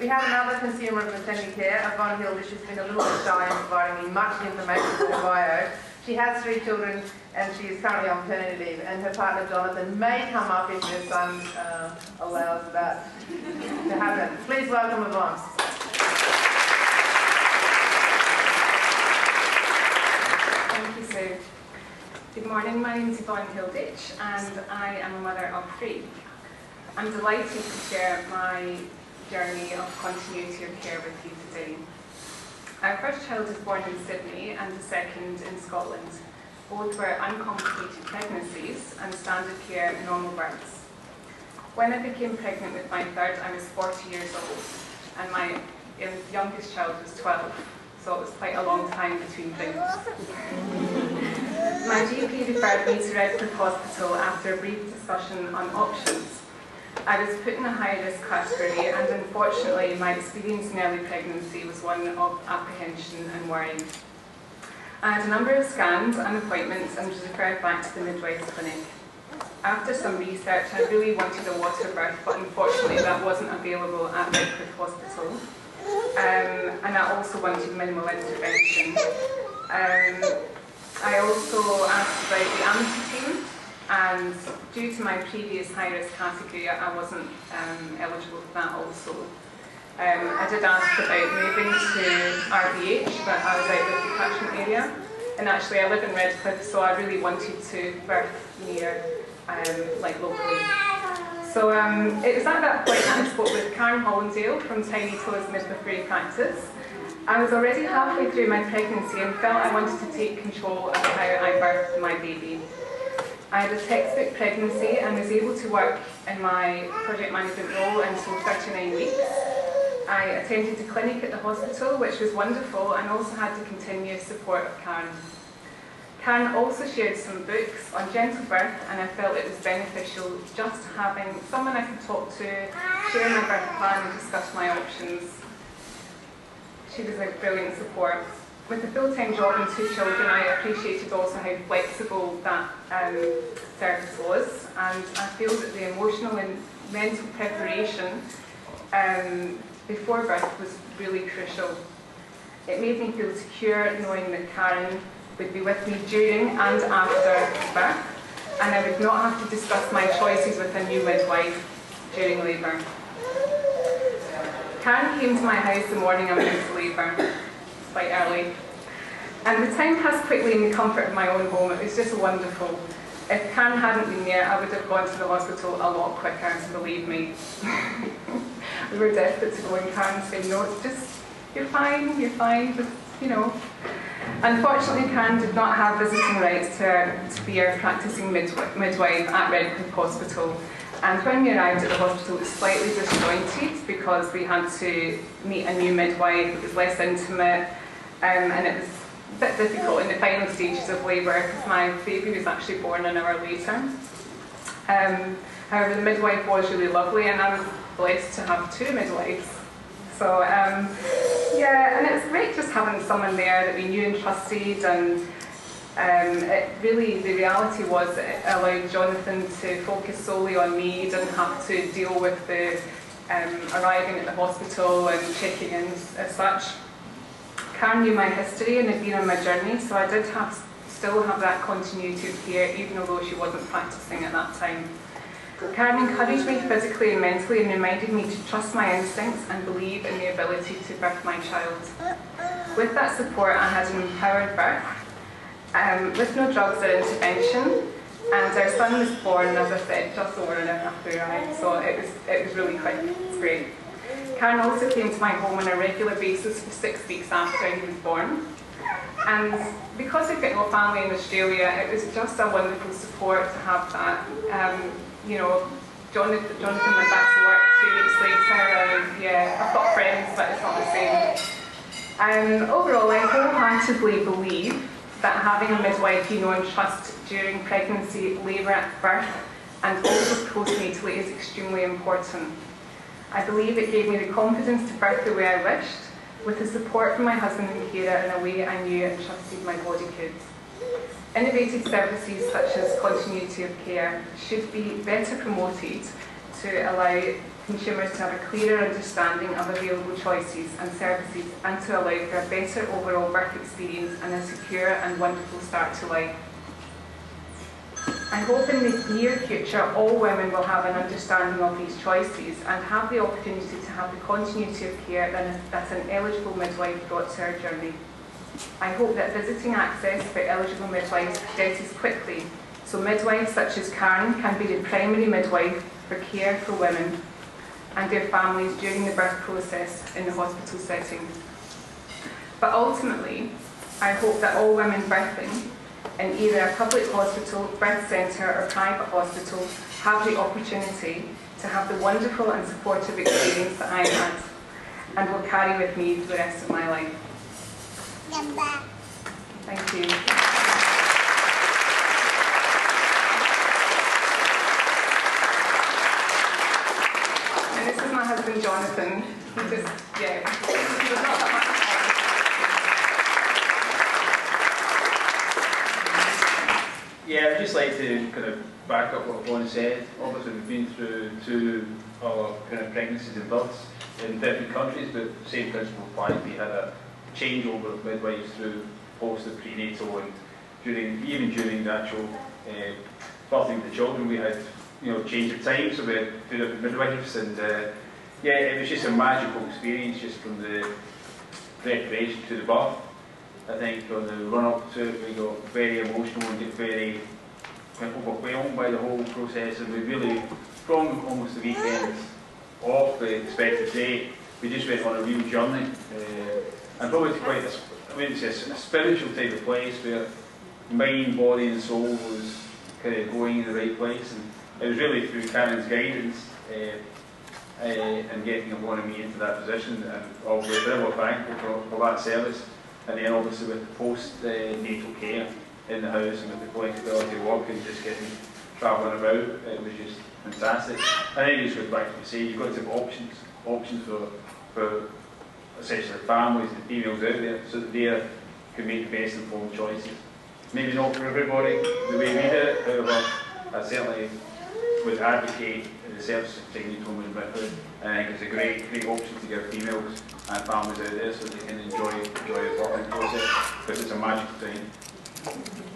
We have another consumer of maternity care, Yvonne Hilditch, who's been a little bit shy in providing me much information for her bio. She has 3 children and she is currently on maternity leave, and her partner Jonathan may come up if her son allows that to happen. Please welcome Yvonne. Thank you, Sue. Good morning, my name is Yvonne Hilditch and I am a mother of 3. I'm delighted to share my journey of continuity of care with you today. Our first child was born in Sydney and the second in Scotland. Both were uncomplicated pregnancies and standard care normal births. When I became pregnant with my third, I was 40 years old and my youngest child was 12, so it was quite a long time between things. My GP referred me to Redcliffe Hospital after a brief discussion on options. I was put in a high-risk category, and unfortunately my experience in early pregnancy was one of apprehension and worry. I had a number of scans and appointments and was referred back to the midwife's clinic. After some research, I really wanted a water birth, but unfortunately that wasn't available at Redcliffe Hospital. And I also wanted minimal intervention. I also asked about the amputee, and due to my previous high-risk category, I wasn't eligible for that also. I did ask about moving to RBH, but I was out of the catchment area. And actually I live in Redcliffe, so I really wanted to birth near, like locally. So it was at that point that I spoke with Karen Hollandale from Tiny Toes Midwifery Practice. I was already halfway through my pregnancy and felt I wanted to take control of how I birthed my baby. I had a textbook pregnancy and was able to work in my project management role until 39 weeks. I attended a clinic at the hospital, which was wonderful, and also had the continuous support of Karen. Karen also shared some books on gentle birth, and I felt it was beneficial just having someone I could talk to, share my birth plan and discuss my options. She was a brilliant support. With a full-time job and 2 children, I appreciated also how flexible that service was, and I feel that the emotional and mental preparation before birth was really crucial. It made me feel secure knowing that Karen would be with me during and after birth, and I would not have to discuss my choices with a new midwife during labour. Karen came to my house the morning I went into labour. Quite early. And the time passed quickly in the comfort of my own home. It was just wonderful. If Karen hadn't been there, I would have gone to the hospital a lot quicker, believe me. We were desperate to go, and Karen said, no, it's just, you're fine, just, you know. Unfortunately, Karen did not have visiting rights to be our practicing midwife at Redcliffe Hospital. And when we arrived at the hospital, it was slightly disjointed because we had to meet a new midwife. It was less intimate, and it was a bit difficult in the final stages of labour because my baby was actually born an hour later. However, the midwife was really lovely, and I was blessed to have 2 midwives. So yeah, and it was great just having someone there that we knew and trusted, and it really, the reality was it allowed Jonathan to focus solely on me. He didn't have to deal with the arriving at the hospital and checking in as such. Karen knew my history and had been on my journey, so I did still have that continuity of care, even although she wasn't practicing at that time. Karen encouraged me physically and mentally and reminded me to trust my instincts and believe in the ability to birth my child. With that support, I had an empowered birth, with no drugs or intervention, and our son was born, as I said, just over an hour after we arrived, so it was really quick. It's great. Karen also came to my home on a regular basis for 6 weeks after he was born. And because we've got no family in Australia, it was just a wonderful support to have that. You know, Jonathan went back to work 2 weeks later, and yeah, I've got friends, but it's not the same. Overall, I wholeheartedly believe that having a midwife you know and trust during pregnancy, labour, at birth, and also postnatally is extremely important. I believe it gave me the confidence to birth the way I wished, with the support from my husband and carer in a way I knew and trusted my body could. Innovative services such as continuity of care should be better promoted to allow consumers to have a clearer understanding of available choices and services, and to allow for a better overall birth experience and a secure and wonderful start to life. I hope in the near future all women will have an understanding of these choices and have the opportunity to have the continuity of care that an eligible midwife brought to our journey. I hope that visiting access for eligible midwives progresses quickly, so midwives such as Karen can be the primary midwife for care for women and their families during the birth process in the hospital setting. But ultimately, I hope that all women birthing in either a public hospital, birth centre or private hospital have the opportunity to have the wonderful and supportive experience that I had and will carry with me for the rest of my life. Thank you. And this is my husband Jonathan. He was not that much. Yeah, I'd just like to kind of back up what Yvonne said. Obviously, we've been through 2 kind of pregnancies and births in different countries, but the same principle applies. We had a changeover of midwives through post and prenatal, and even during the actual birthing of the children, we had change of time, so we had 2 different midwives, and yeah, it was just a magical experience, just from the preparation to the birth. I think on the run-up to it, we got very emotional and get very overwhelmed by the whole process, and we really, from almost the weekends off the expected date, we just went on a real journey, and probably to quite it's a spiritual type of place where mind, body and soul was kind of going in the right place, and it was really through Karen's guidance and getting Yvonne and me into that position, and obviously very thankful for that service. And then obviously with the post-natal care in the house and with the flexibility of work and just getting travelling about, it was just fantastic. And then you just go back to what you say, you've got to have options for essentially families and females out there, so that they can make the best informed choices. Maybe not for everybody the way we do it, however, I certainly would advocate the service of pregnant women and midwifery. I think it's a great option to give females and families out there so they can enjoy the birthing process, because it's a magical time.